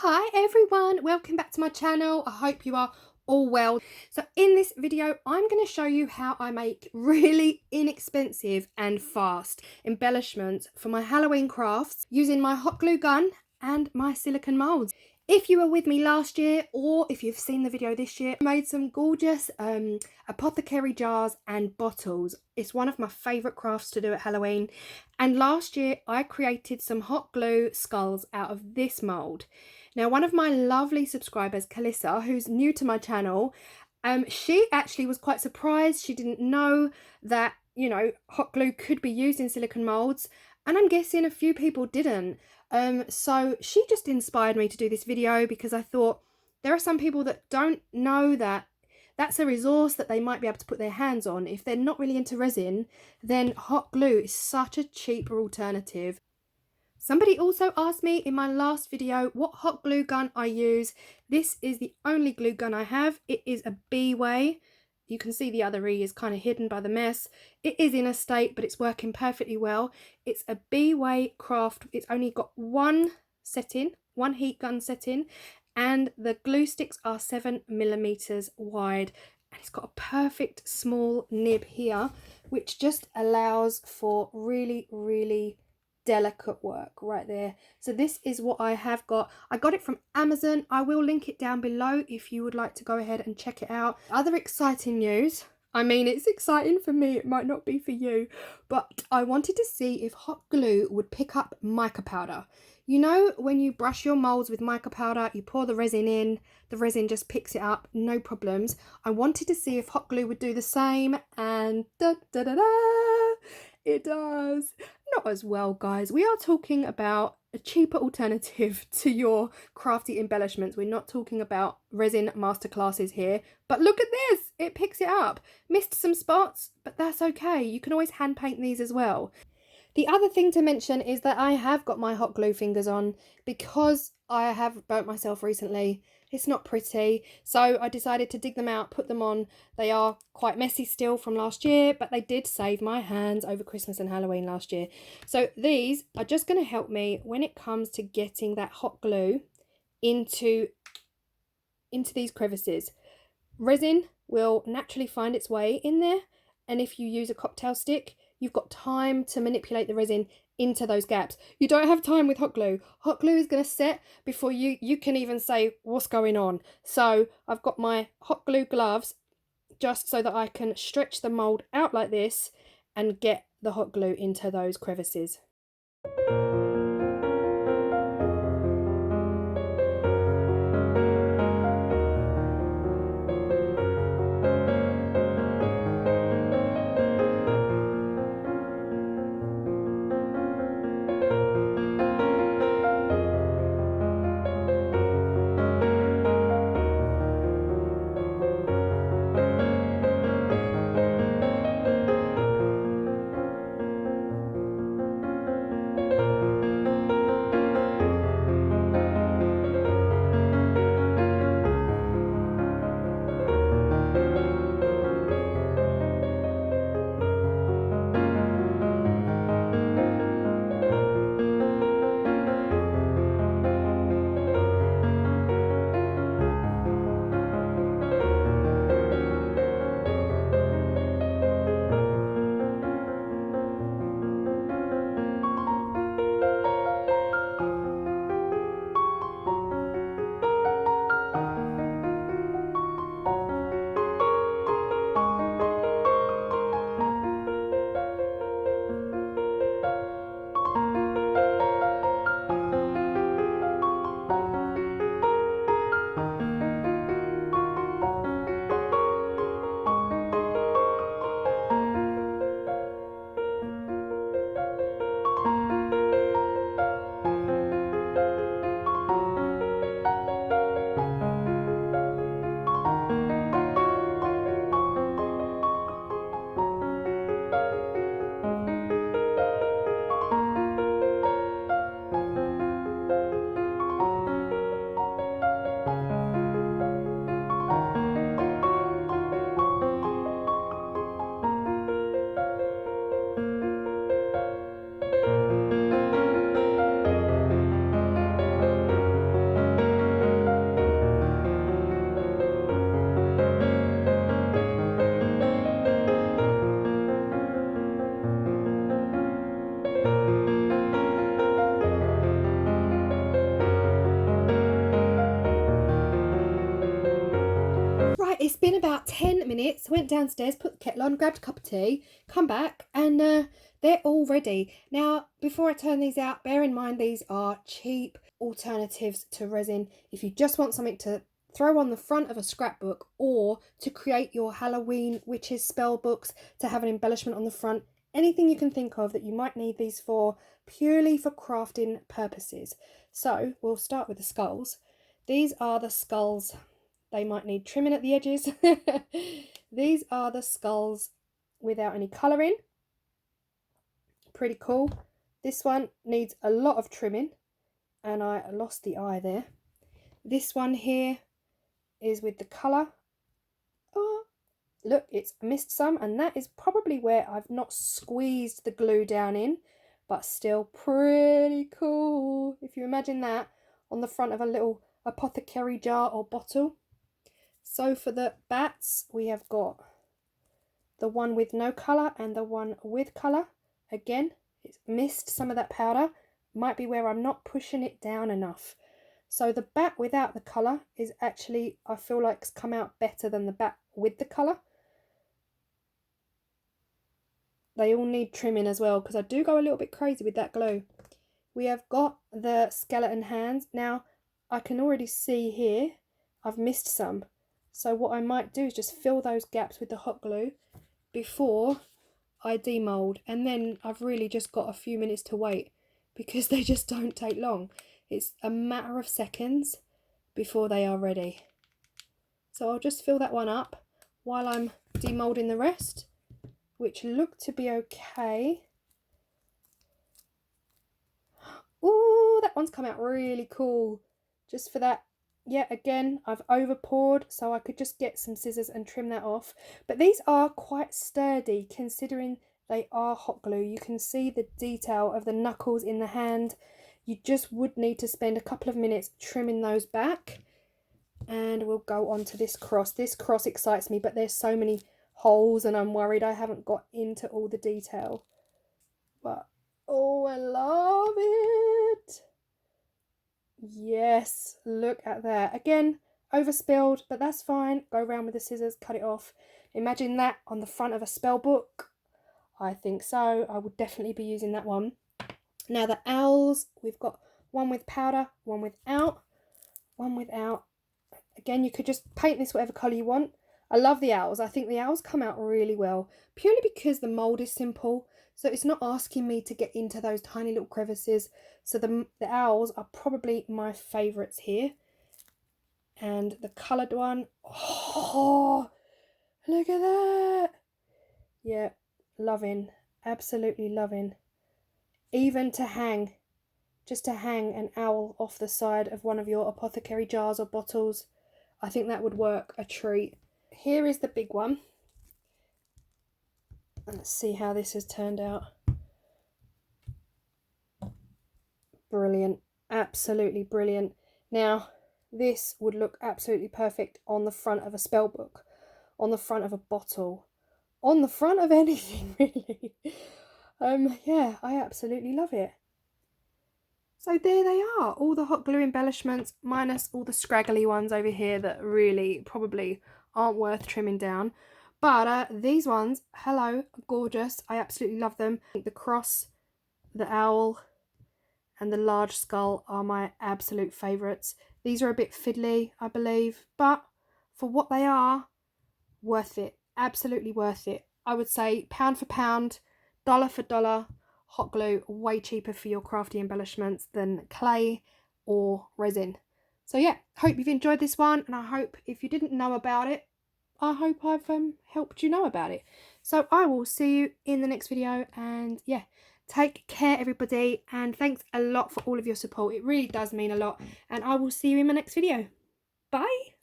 Hi everyone, welcome back to my channel. I hope you are all well. So in this video I'm going to show you how I make really inexpensive and fast embellishments for my Halloween crafts using my hot glue gun and my silicone molds. If you were with me last year, or if you've seen the video this year, I made some gorgeous apothecary jars and bottles. It's one of my favourite crafts to do at Halloween. And last year I created some hot glue skulls out of this mould. Now, one of my lovely subscribers, Calissa, who's new to my channel, she actually was quite surprised. She didn't know that, hot glue could be used in silicone moulds. And I'm guessing a few people didn't. So she just inspired me to do this video because I thought there are some people that don't know that that's a resource that they might be able to put their hands on. If they're not really into resin, then hot glue is such a cheaper alternative. Somebody also asked me in my last video what hot glue gun I use. This is the only glue gun I have. It is a B-Way. You can see the other E is kind of hidden by the mess. It is in a state, but it's working perfectly well. It's a B-Way craft. It's only got one setting, one heat gun setting, and the glue sticks are 7mm wide. And it's got a perfect small nib here, which just allows for really, really delicate work right there. So this is what I have got. I got it from Amazon. I will link it down below if you would like to go ahead and check it out. Other exciting news, I mean, it's exciting for me, it might not be for you, but I wanted to see if hot glue would pick up mica powder. You know, when you brush your molds with mica powder, you pour the resin in, the resin just picks it up, no problems. I wanted to see if hot glue would do the same, and da da da da, it does. Not as well, guys. We are talking about a cheaper alternative to your crafty embellishments. We're not talking about resin masterclasses here, but look at this, it picks it up. Missed some spots, but that's okay. You can always hand paint these as well. The other thing to mention is that I have got my hot glue fingers on because I have burnt myself recently. It's not pretty, so I decided to dig them out, put them on. They are quite messy still from last year, but they did save my hands over Christmas and Halloween last year. So these are just going to help me when it comes to getting that hot glue into these crevices. Resin will naturally find its way in there, and if you use a cocktail stick, you've got time to manipulate the resin into those gaps. You don't have time with hot glue. Hot glue is going to set before you can even say what's going on. So I've got my hot glue gloves just so that I can stretch the mold out like this and get the hot glue into those crevices. it's been about 10 minutes. Went downstairs, put the kettle on, grabbed a cup of tea, come back, and they're all ready. Now, before I turn these out, bear in mind these are cheap alternatives to resin. If you just want something to throw on the front of a scrapbook, or to create your Halloween witches spell books, to have an embellishment on the front, anything you can think of that you might need these for, purely for crafting purposes. So we'll start with the skulls. These are the skulls. They might need trimming at the edges. These are the skulls without any colouring. Pretty cool. This one needs a lot of trimming, and I lost the eye there. This one here is with the colour. Oh, look, it's missed some, and that is probably where I've not squeezed the glue down in, but still pretty cool. If you imagine that on the front of a little Apothecary jar or bottle. So for the bats, we have got the one with no colour and the one with colour. Again, it's missed some of that powder. Might be where I'm not pushing it down enough. So the bat without the colour is actually, I feel like, it's come out better than the bat with the colour. They all need trimming as well, because I do go a little bit crazy with that glue. We have got the skeleton hands. Now, I can already see here I've missed some. So what I might do is just fill those gaps with the hot glue before I demold. And then I've really just got a few minutes to wait, because they just don't take long. It's a matter of seconds before they are ready. So I'll just fill that one up while I'm demolding the rest, which look to be okay. Ooh, that one's come out really cool. Just for that, yeah, again, I've over poured, so I could just get some scissors and trim that off. But these are quite sturdy, considering they are hot glue. You can see the detail of the knuckles in the hand. You just would need to spend a couple of minutes trimming those back. And we'll go on to this cross. This cross excites me, but there's so many holes and I'm worried I haven't got into all the detail. But, oh, I love it. Yes, look at that. Again, overspilled, but that's fine. Go around with the scissors, cut it off. Imagine that on the front of a spell book. I think so. I would definitely be using that one. Now the owls, we've got one with powder, one without, one without. Again, you could just paint this whatever colour you want. I love the owls. I think the owls come out really well, purely because the mould is simple. So it's not asking me to get into those tiny little crevices. So the owls are probably my favourites here. And the coloured one, oh, look at that. Yeah, loving, absolutely loving. Even to hang, just to hang an owl off the side of one of your Apothecary jars or bottles, I think that would work a treat. Here is the big one. Let's see how this has turned out. Brilliant, absolutely brilliant. Now, this would look absolutely perfect on the front of a spell book, on the front of a bottle, on the front of anything, really. Yeah, I absolutely love it. So there they are, all the hot glue embellishments, minus all the scraggly ones over here that really probably aren't worth trimming down. But these ones, hello, gorgeous. I absolutely love them. The cross, the owl, and the large skull are my absolute favourites. These are a bit fiddly, I believe, but for what they are, worth it. Absolutely worth it. I would say pound for pound, dollar for dollar, hot glue, way cheaper for your crafty embellishments than clay or resin. So yeah, hope you've enjoyed this one, and I hope if you didn't know about it, I hope I've helped you know about it. So I will see you in the next video, and yeah, take care everybody, and thanks a lot for all of your support. It really does mean a lot, and I will see you in my next video. Bye.